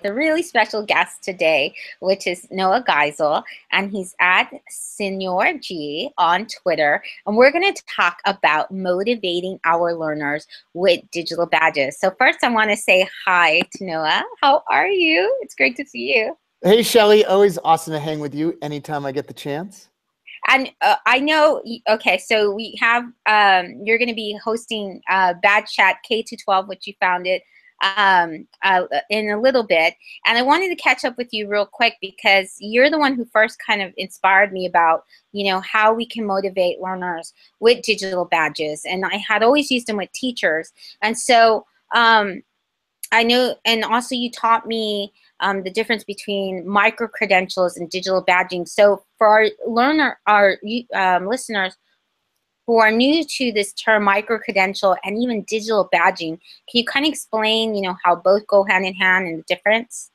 a really special guest today, which is Noah Geisel, and he's at Senior G on Twitter. And we're going to talk about motivating our learners with digital badges. So first, I want to say hi to Noah. How are you? It's great to see you. Hey, Shelly, always awesome to hang with you anytime I get the chance. And I know, okay, so we have, you're going to be hosting Badge Chat K-12, which you founded in a little bit. And I wanted to catch up with you real quick because you're the one who first kind of inspired me about, how we can motivate learners with digital badges. And I had always used them with teachers. And so I know, and also you taught me the difference between micro-credentials and digital badging. So for our listeners who are new to this term micro-credential and even digital badging, can you kind of explain, how both go hand in hand and the difference?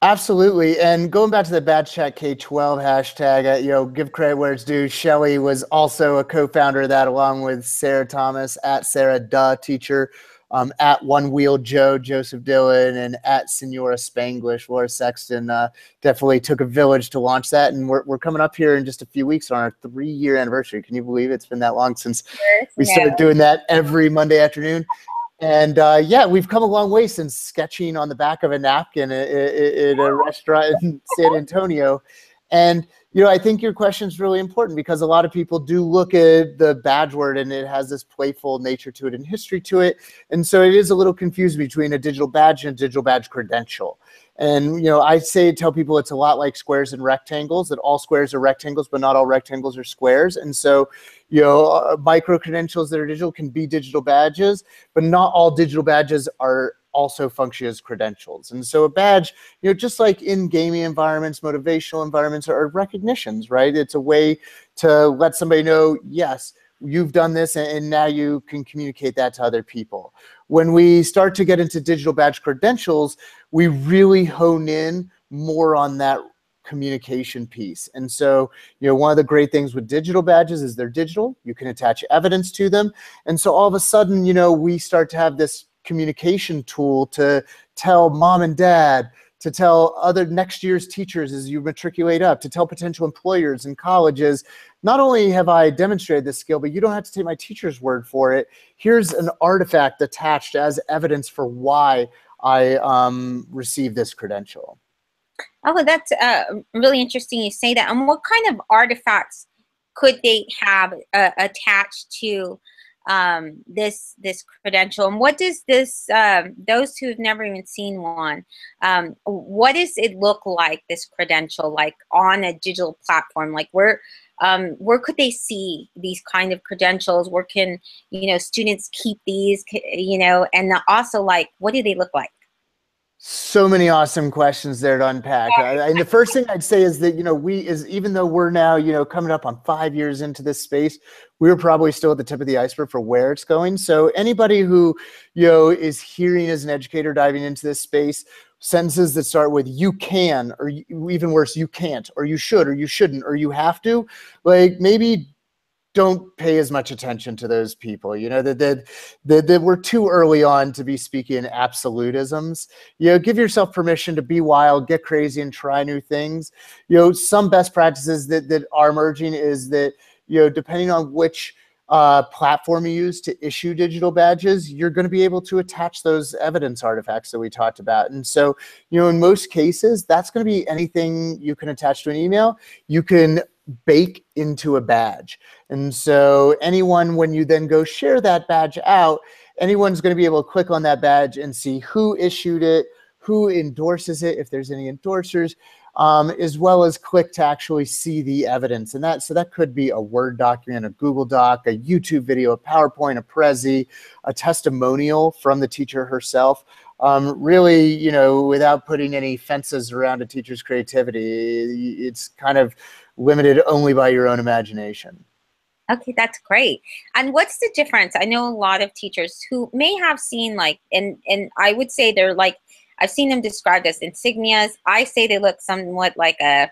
Absolutely. And going back to the Badge Chat K-12 hashtag, give credit where it's due. Shelly was also a co-founder of that along with Sarah Thomas at Sarah Duh Teacher. At One Wheel Joe, Joseph Dillon, and at Senora Spanglish, Laura Sexton. Definitely took a village to launch that, and we're coming up here in just a few weeks on our 3-year anniversary. Can you believe it's been that long since we started doing that every Monday afternoon? And yeah, we've come a long way since sketching on the back of a napkin in a restaurant in San Antonio. And I think your question is really important because a lot of people do look at the badge word and it has this playful nature to it and history to it. And so it is a little confused between a digital badge and a digital badge credential. And, I tell people it's a lot like squares and rectangles, that all squares are rectangles, but not all rectangles are squares. And so, micro credentials that are digital can be digital badges, but not all digital badges are also function as credentials. And so a badge, just like in gaming environments, motivational environments, are recognitions, right? It's a way to let somebody know, yes, you've done this, and now you can communicate that to other people. When we start to get into digital badge credentials, we really hone in more on that communication piece. And so, one of the great things with digital badges is they're digital. You can attach evidence to them. And so all of a sudden, we start to have this communication tool to tell mom and dad, to tell other next year's teachers as you matriculate up, to tell potential employers and colleges, not only have I demonstrated this skill, but you don't have to take my teacher's word for it. Here's an artifact attached as evidence for why I received this credential. Oh, that's really interesting you say that. And what kind of artifacts could they have attached to this credential? And what does this, those who have never even seen one, what does it look like, this credential, like on a digital platform? Like where could they see these kind of credentials? Where can, students keep these, and also like, what do they look like? So many awesome questions there to unpack. And the first thing I'd say is that, even though we're now, coming up on 5 years into this space, we're probably still at the tip of the iceberg for where it's going. So anybody who, is hearing as an educator diving into this space, sentences that start with you can, or even worse, you can't, or you should, or you shouldn't, or you have to, like maybe don't pay as much attention to those people, that we're too early on to be speaking absolutisms. Give yourself permission to be wild, get crazy, and try new things. Some best practices that are emerging is that, depending on which platform you use to issue digital badges, you're going to be able to attach those evidence artifacts that we talked about. And so, in most cases, that's going to be anything you can attach to an email. You can bake into a badge. And so anyone, when you then go share that badge out, anyone's going to be able to click on that badge and see who issued it, who endorses it, if there's any endorsers, as well as click to actually see the evidence. And so that could be a Word document, a Google Doc, a YouTube video, a PowerPoint, a Prezi, a testimonial from the teacher herself. Really, without putting any fences around a teacher's creativity, it's kind of limited only by your own imagination. Okay, that's great. And what's the difference? I know a lot of teachers who may have seen and I would say they're like, I've seen them described as insignias. I say they look somewhat like a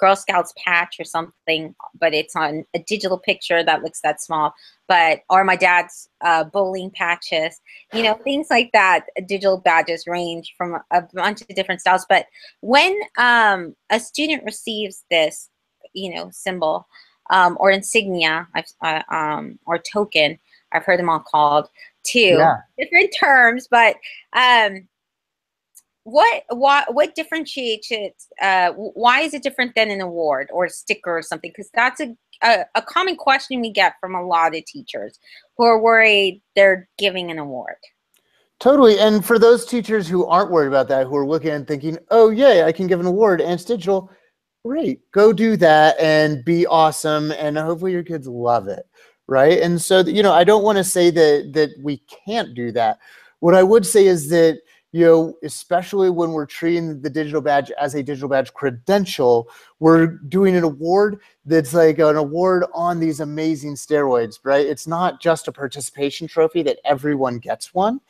Girl Scouts patch or something, but it's on a digital picture that looks that small. But or my dad's bowling patches, you know, things like that. Digital badges range from a bunch of different styles. But when a student receives this, you know, symbol or insignia, or token, I've heard them all called too, Yeah. different terms, but what differentiates it? Why is it different than an award or a sticker or something? Because that's a common question we get from a lot of teachers who are worried they're giving an award. Totally. And for those teachers who aren't worried about that, who are looking and thinking, oh, yeah, I can give an award and it's digital, great. Go do that and be awesome. And hopefully your kids love it. Right. And so, you know, I don't want to say that we can't do that. What I would say is that, you know, especially when we're treating the digital badge as a digital badge credential, we're doing an award that's like an award on these amazing steroids, right? It's not just a participation trophy that everyone gets one.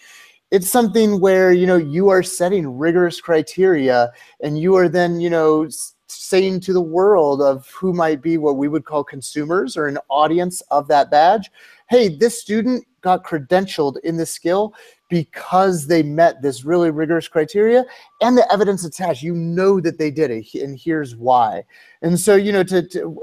It's something where, you know, you are setting rigorous criteria and you are then, you know, saying to the world of who might be what we would call consumers or an audience of that badge, hey, this student got credentialed in this skill because they met this really rigorous criteria and the evidence attached. You know that they did it, and here's why. And so, you know,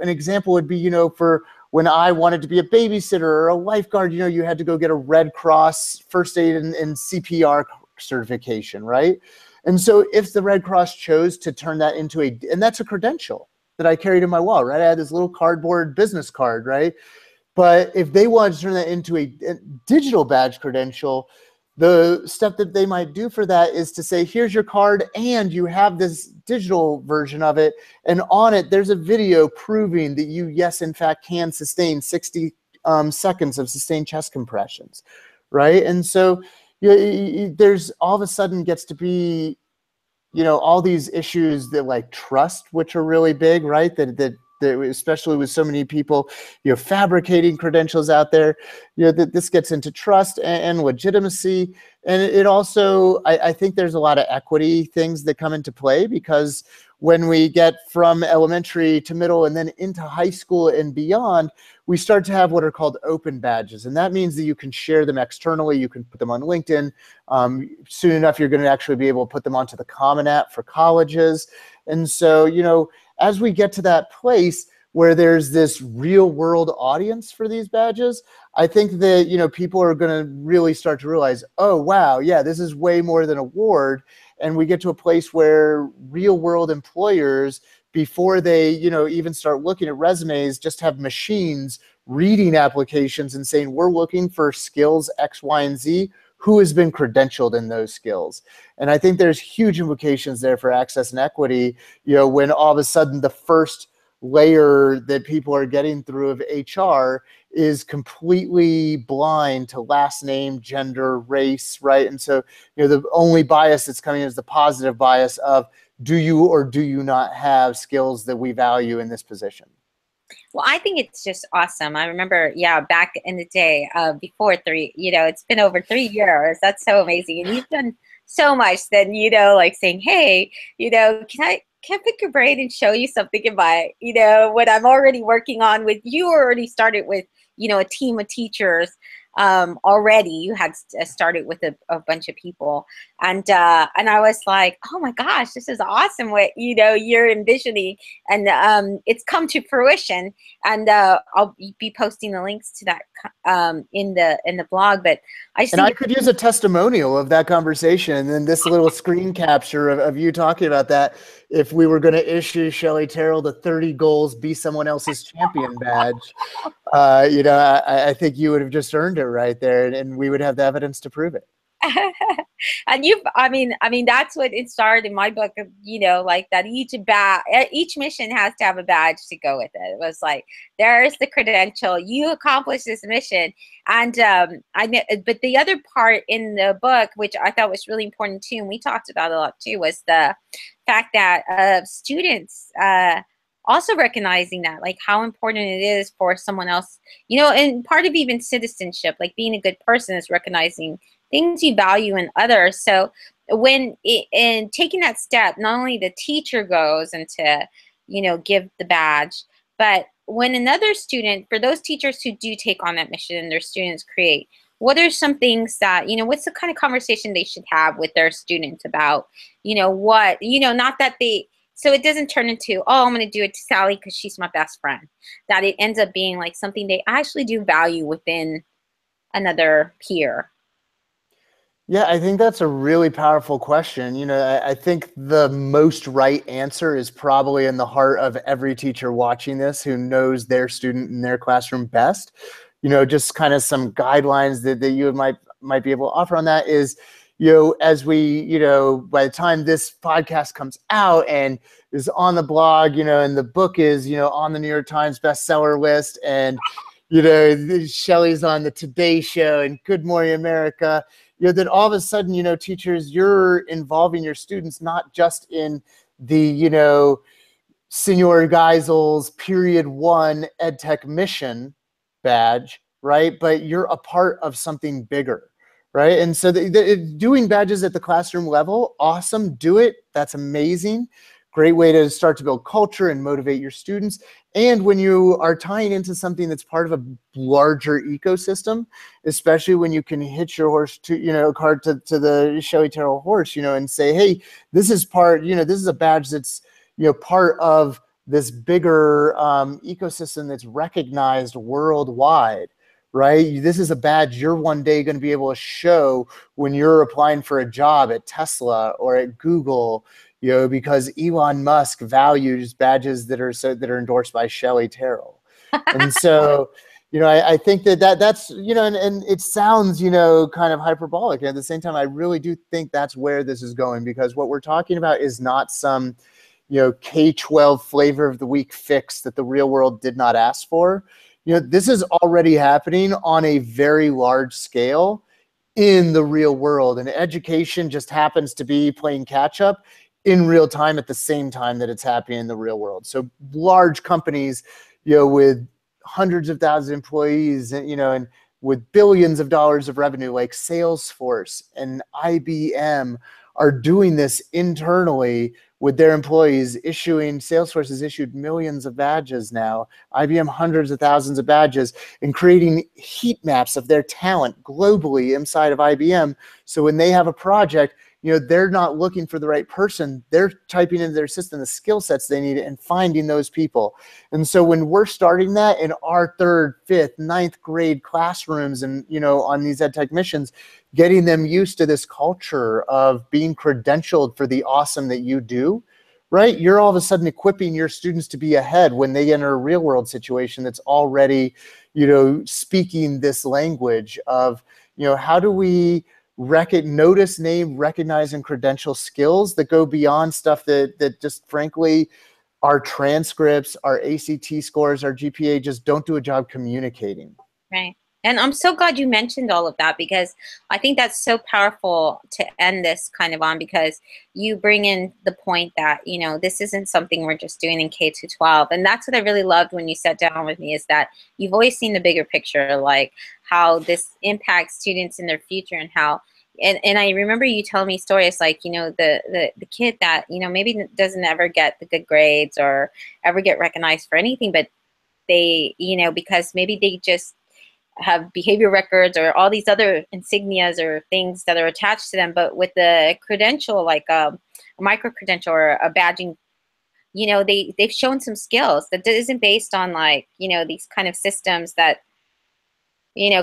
an example would be, you know, for when I wanted to be a babysitter or a lifeguard, you know, you had to go get a Red Cross first aid and CPR certification, right? And so if the Red Cross chose to turn that into and that's a credential that I carried in my wallet, right? I had this little cardboard business card, right? But if they wanted to turn that into a digital badge credential, the step that they might do for that is to say, here's your card and you have this digital version of it. And on it, there's a video proving that you, yes, in fact, can sustain 60 seconds of sustained chest compressions, right? And so there's all of a sudden gets to be, you know, all these issues that like trust, which are really big, right? That especially with so many people, you know, fabricating credentials out there, you know, that this gets into trust and legitimacy. And it also, I think there's a lot of equity things that come into play because when we get from elementary to middle and then into high school and beyond, we start to have what are called open badges. And that means that you can share them externally. You can put them on LinkedIn. Soon enough, you're going to actually be able to put them onto the Common App for colleges. And so, you know, as we get to that place where there's this real world audience for these badges, I think that, you know, people are going to really start to realize, oh, wow, yeah, this is way more than a award. And we get to a place where real world employers, before they, you know, even start looking at resumes, just have machines reading applications and saying, we're looking for skills X, Y, and Z. Who has been credentialed in those skills? And I think there's huge implications there for access and equity, you know, when all of a sudden the first layer that people are getting through of HR is completely blind to last name, gender, race, right? And so, you know, the only bias that's coming is the positive bias of do you or do you not have skills that we value in this position? Well, I think it's just awesome. I remember, yeah, back in the day, before you know, it's been over 3 years. That's so amazing. And you've done so much then, you know, like saying, hey, you know, can I pick your brain and show you something in my, you know, what I'm already working on with you already started with, you know, a team of teachers already. You had started with a bunch of people, and I was like, oh my gosh, this is awesome what, you know, you're envisioning, and it's come to fruition. And I'll be posting the links to that in the blog. But I just And think I could use a testimonial of that conversation and then this little screen capture of you talking about that if we were going to issue Shelley Terrell the 30 goals, be someone else's champion badge. You know, I think you would have just earned it right there, and we would have the evidence to prove it. and I mean, that's what it started in my book, you know, like that each mission has to have a badge to go with it. It was like, there's the credential, you accomplished this mission. And but the other part in the book, which I thought was really important too, and we talked about a lot too, was the fact that students also recognizing that, like, how important it is for someone else, you know, and part of even citizenship, like being a good person, is recognizing things you value in others. So in taking that step, not only the teacher goes into, give the badge. But when another student, for those teachers who do take on that mission and their students create, what are some things that, what's the kind of conversation they should have with their students about, not that so it doesn't turn into, oh, I'm going to do it to Sally because she's my best friend, that it ends up being like something they actually do value within another peer. Yeah, I think that's a really powerful question. I think the most right answer is probably in the heart of every teacher watching this who knows their student in their classroom best. Just kind of some guidelines that you might be able to offer on that is, as we, by the time this podcast comes out and is on the blog, and the book is, on the New York Times bestseller list, and, Shelley's on the Today Show and Good Morning America, that all of a sudden, teachers, you're involving your students, not just in the, Senor Geisel's period 1 EdTech mission badge, right? But you're a part of something bigger, right? And so doing badges at the classroom level, awesome, do it. That's amazing. Great way to start to build culture and motivate your students. And when you are tying into something that's part of a larger ecosystem, especially when you can hitch your horse to, card to the Shelley Terrell horse, and say, hey, this is part, this is a badge that's, part of this bigger ecosystem that's recognized worldwide, right? This is a badge you're one day going to be able to show when you're applying for a job at Tesla or at Google, because Elon Musk values badges that are endorsed by Shelley Terrell. And so, I think that's, and it sounds, kind of hyperbolic. And at the same time, I really do think that's where this is going, because what we're talking about is not some, K-12 flavor of the week fix that the real world did not ask for. This is already happening on a very large scale in the real world. And education just happens to be playing catch up in real time at the same time that it's happening in the real world. So large companies, with hundreds of thousands of employees, and with billions of dollars of revenue, like Salesforce and IBM, are doing this internally with their employees. Salesforce has issued millions of badges now, IBM hundreds of thousands of badges, and creating heat maps of their talent globally inside of IBM. So when they have a project, they're not looking for the right person. They're typing into their system the skill sets they need and finding those people. And so when we're starting that in our 3rd, 5th, 9th grade classrooms and, on these EdTech missions, getting them used to this culture of being credentialed for the awesome that you do, right? You're all of a sudden equipping your students to be ahead when they enter a real world situation that's already, speaking this language of, how do we notice, name, recognize, and credential skills that go beyond stuff that just frankly our transcripts, our ACT scores, our GPA just don't do a job communicating. Right. And I'm so glad you mentioned all of that, because I think that's so powerful to end this kind of on, because you bring in the point that, this isn't something we're just doing in K-12. And that's what I really loved when you sat down with me, is that you've always seen the bigger picture, like how this impacts students in their future, and how, and I remember you telling me stories like, the kid that, maybe doesn't ever get the good grades or ever get recognized for anything, but they, because maybe they just have behavior records or all these other insignias or things that are attached to them, but with the credential, like a micro credential or a badging, they've shown some skills that isn't based on like, these kind of systems that,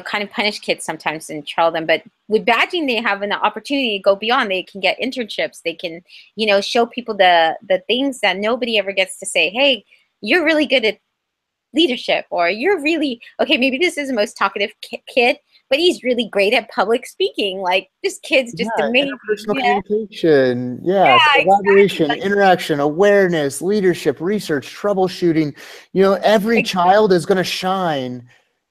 kind of punish kids sometimes and troll them. But with badging, they have an opportunity to go beyond. They can get internships. They can, show people the things that nobody ever gets to say, hey, you're really good at leadership, or you're really, okay, maybe this is the most talkative kid, but he's really great at public speaking. Like, this kid's just amazing. Interpersonal communication, collaboration, exactly. Interaction, awareness, leadership, research, troubleshooting. Every child is going to shine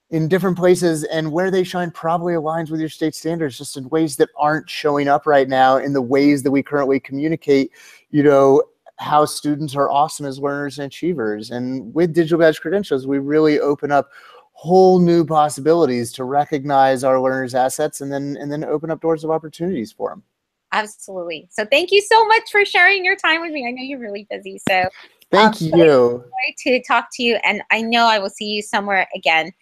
in different places, and where they shine probably aligns with your state standards, just in ways that aren't showing up right now in the ways that we currently communicate, how students are awesome as learners and achievers. And with digital badge credentials, we really open up whole new possibilities to recognize our learners' assets and then open up doors of opportunities for them. Absolutely. So thank you so much for sharing your time with me. I know you're really busy. So Thank you. To talk to you, and I know I will see you somewhere again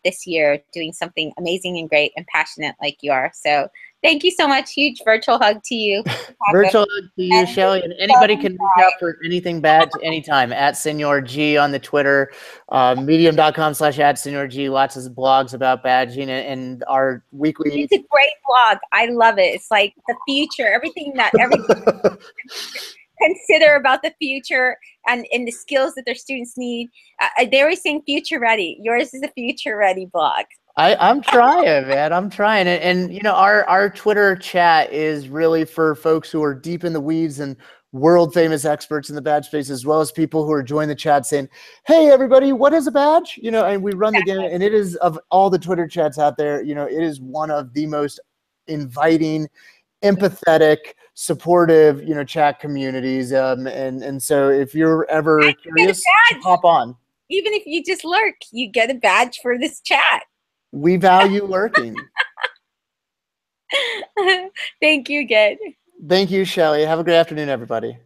this year doing something amazing and great and passionate like you are. So thank you so much. Huge virtual hug to you. Virtual hug to you, Shelly, and anybody can reach out for anything bad anytime at Senior G on the Twitter, medium.com/@SeniorG. Lots of blogs about badging and our weekly. It's a great blog. I love it. It's like the future, everything that consider about the future and the skills that their students need. They always saying future ready. Yours is a future ready blog. I'm trying, man. I'm trying. And you know, our Twitter chat is really for folks who are deep in the weeds and world famous experts in the badge space, as well as people who are joining the chat saying, hey, everybody, what is a badge? You know, and we run the gamut, and it is, of all the Twitter chats out there, you know, it is one of the most inviting, empathetic, supportive, you know, chat communities. And so if you're ever curious, hop on. Even if you just lurk, you get a badge for this chat. We value lurking. Thank you again. Thank you, Shelly. Have a great afternoon, everybody.